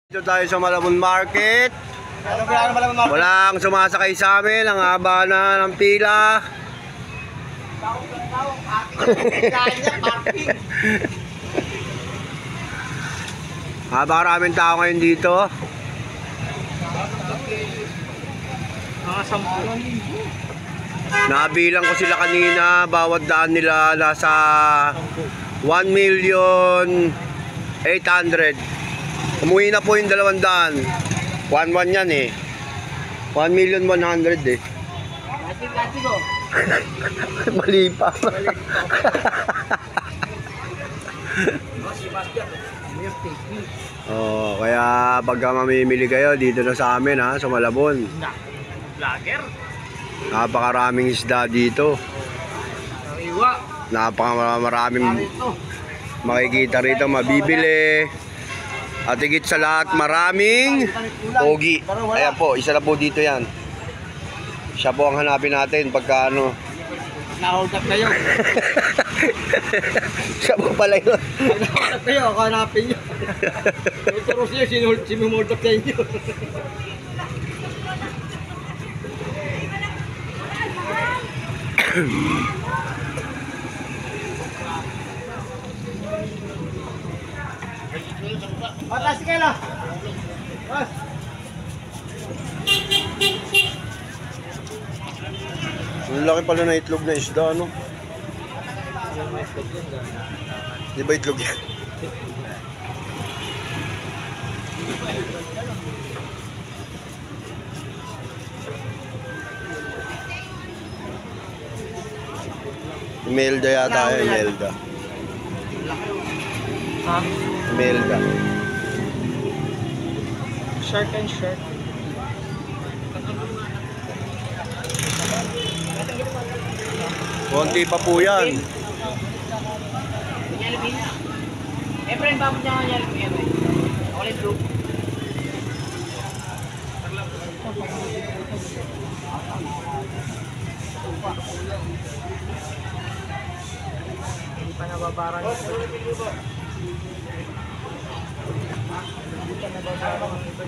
Dito tayo sa Malabon Market. Walang sumasakay sa amin. Ang haba na ng pila. Haba maraming tao ngayon dito. Nabilang ko sila kanina. Bawat daan nila nasa 1,800,000. Umuwi na po yung 200. 1,100 yan eh. 1,100,000 eh. Mali pa. Oh, kaya pagka mamimili kayo dito na sa amin ha, sa Malabon. Vlogger. Napakaraming isda dito. Napakamaraming makikita rito, mabibili. At higit sa lahat, maraming pogi. Ayan po, isa na po dito yan. Siya po ang hanapin natin pagka ano. Na-hold up kayo. Siya po pala yun. Na-hold up kayo, ako hanapin nyo. Tuturo siya, sinuhold up sa inyo. Patas kayo lang. Pas. Ang laki pala na itlog na isda, no? Di ba itlog yan? Imelda yata yun, Imelda. Ha? Imelda. Shirt and shirt. Konti pa po yan. Efren, bakit niya kanya Alvin? All in blue. Hindi pa nababarang ito. Hindi pa nababarang ito.